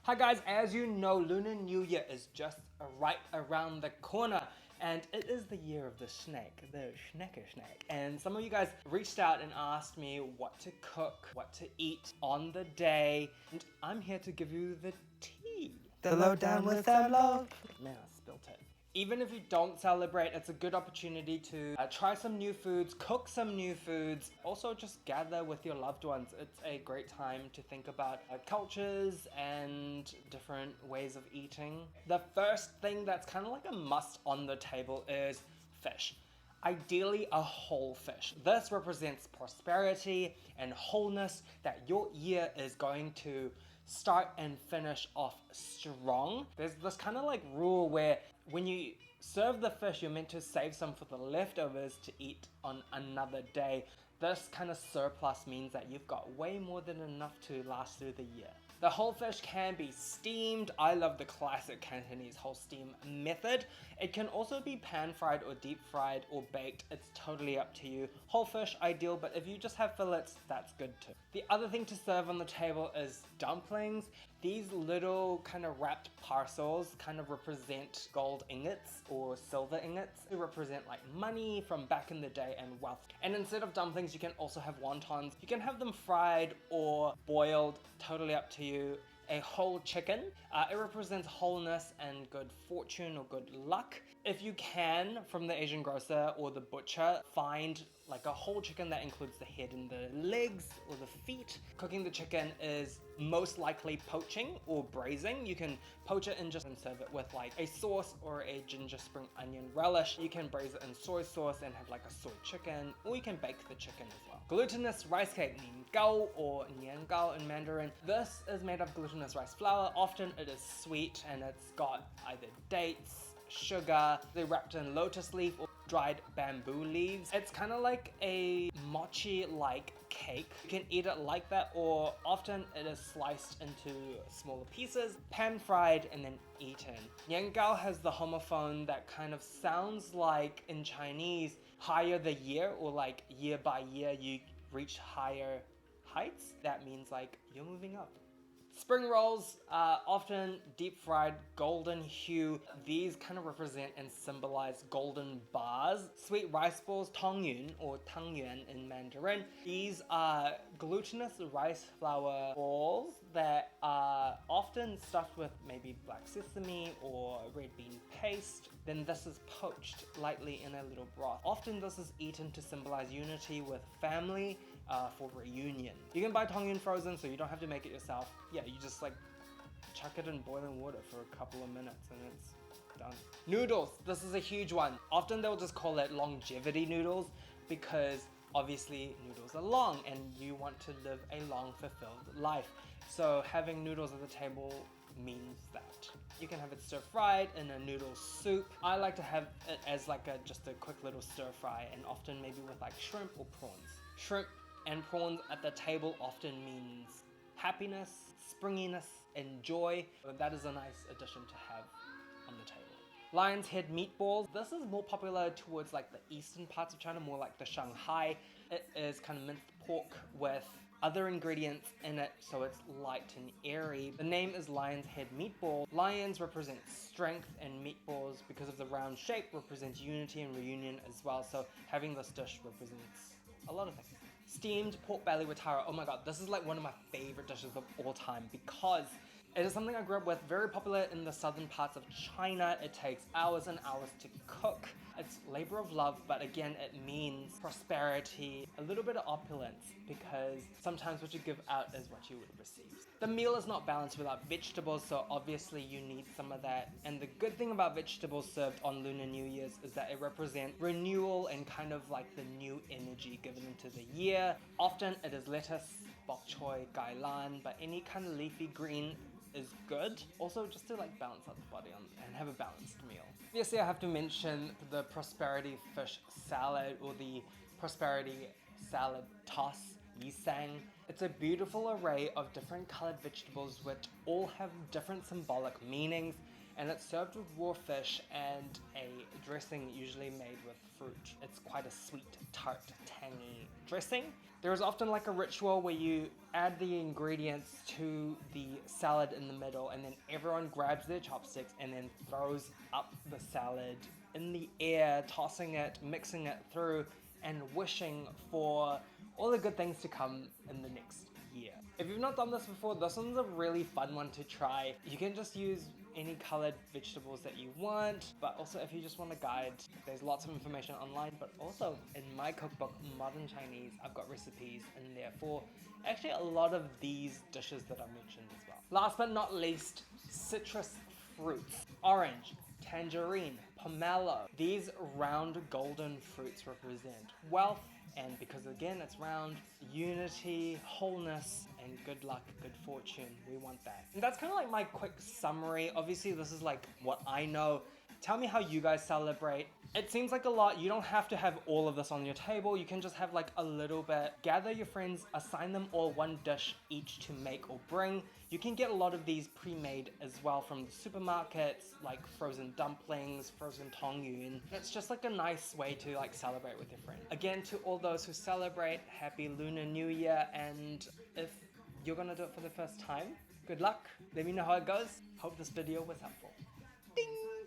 Hi guys, as you know, Lunar New Year is just right around the corner. And it is the year of the snake, the snake. And some of you guys reached out and asked me what to cook, what to eat on the day. And I'm here to give you the tea. The lowdown with Sam Love. Man, I spilt it. Even if you don't celebrate, it's a good opportunity to try some new foods, cook some new foods, also just gather with your loved ones. It's a great time to think about cultures and different ways of eating. The first thing that's kind of like a must on the table is fish. Ideally a whole fish. This represents prosperity and wholeness, that your year is going to start and finish off strong. There's this kind of like rule where when you serve the fish, you're meant to save some for the leftovers to eat on another day. This kind of surplus means that you've got way more than enough to last through the year. The whole fish can be steamed. I love the classic Cantonese whole steam method. It can also be pan fried or deep fried or baked. It's totally up to you. Whole fish ideal, but if you just have fillets, that's good too. The other thing to serve on the table is dumplings. These little kind of wrapped parcels kind of represent gold ingots or silver ingots. They represent like money from back in the day and wealth. And instead of dumplings, you can also have wontons. You can have them fried or boiled, totally up to you. A whole chicken. It represents wholeness and good fortune or good luck. If you can, from the Asian grocer or the butcher, find like a whole chicken that includes the head and the legs or the feet. Cooking the chicken is most likely poaching or braising. You can poach it and just serve it with like a sauce or a ginger spring onion relish. You can braise it in soy sauce and have like a soy chicken, or you can bake the chicken as well. Glutinous rice cake, Nian Gao or Nian Gao in Mandarin. This is made of glutinous rice flour. Often it is sweet and it's got either dates, sugar. They're wrapped in lotus leaf or dried bamboo leaves. It's kind of like a mochi-like cake. You can eat it like that, or often it is sliced into smaller pieces, pan fried and then eaten. Nian Gao has the homophone that kind of sounds like in Chinese, higher the year, or like year by year you reach higher heights. That means like you're moving up. Spring rolls are often deep fried, golden hue. These kind of represent and symbolize golden bars. Sweet rice balls, tongyun or tangyuan in Mandarin. These are glutinous rice flour balls that are often stuffed with maybe black sesame or red bean paste. Then this is poached lightly in a little broth. Often this is eaten to symbolize unity with family for reunion. You can buy tongyun frozen, so you don't have to make it yourself. Yeah, you just like chuck it in boiling water for a couple of minutes and it's done. Noodles, this is a huge one. Often they'll just call it longevity noodles because obviously noodles are long and you want to live a long fulfilled life. So having noodles at the table means that. You can have it stir fried in a noodle soup. I like to have it as like just a quick little stir fry, and often maybe with like shrimp or prawns. Shrimp and prawns at the table often means happiness, springiness, and joy. That is a nice addition to have on the table. Lion's head meatballs. This is more popular towards like the eastern parts of China, more like the Shanghai. It is kind of minced pork with other ingredients in it, so it's light and airy. The name is lion's head meatball. Lions represent strength, and meatballs, because of the round shape, represents unity and reunion as well. So having this dish represents a lot of things. Steamed pork belly with taro. Oh my god, this is like one of my favorite dishes of all time because it is something I grew up with, very popular in the southern parts of China. It takes hours and hours to cook. It's labor of love, but again, it means prosperity, a little bit of opulence, because sometimes what you give out is what you would receive. The meal is not balanced without vegetables, so obviously you need some of that. And the good thing about vegetables served on Lunar New Year's is that it represents renewal and kind of like the new energy given into the year. Often it is lettuce, bok choy, gailan, but any kind of leafy green is good. Also just to like balance out the body and have a balanced meal. Obviously I have to mention the prosperity fish salad, or the prosperity salad toss, yisang. It's a beautiful array of different colored vegetables which all have different symbolic meanings, and it's served with raw fish and a dressing usually made with fruit. It's quite a sweet, tart, tangy dressing. There is often like a ritual where you add the ingredients to the salad in the middle, and then everyone grabs their chopsticks and then throws up the salad in the air, tossing it, mixing it through, and wishing for all the good things to come in the next year. If you've not done this before, this one's a really fun one to try. You can just use any colored vegetables that you want, but also if you just want a guide, there's lots of information online, but also in my cookbook, Modern Chinese, I've got recipes in there for actually a lot of these dishes that I mentioned as well. Last but not least, citrus fruits. Orange, tangerine, pomelo. These round golden fruits represent wealth, and because again it's round, unity, wholeness, and good luck, good fortune. We want that. And that's kind of like my quick summary. Obviously this is like what I know. Tell me how you guys celebrate. It seems like a lot. You don't have to have all of this on your table. You can just have like a little bit. Gather your friends, assign them all one dish each to make or bring. You can get a lot of these pre-made as well from the supermarkets, like frozen dumplings, frozen tongyun. It's just like a nice way to like celebrate with your friends. Again, to all those who celebrate, happy Lunar New Year, and if you're gonna do it for the first time, good luck. Let me know how it goes. Hope this video was helpful. Ding!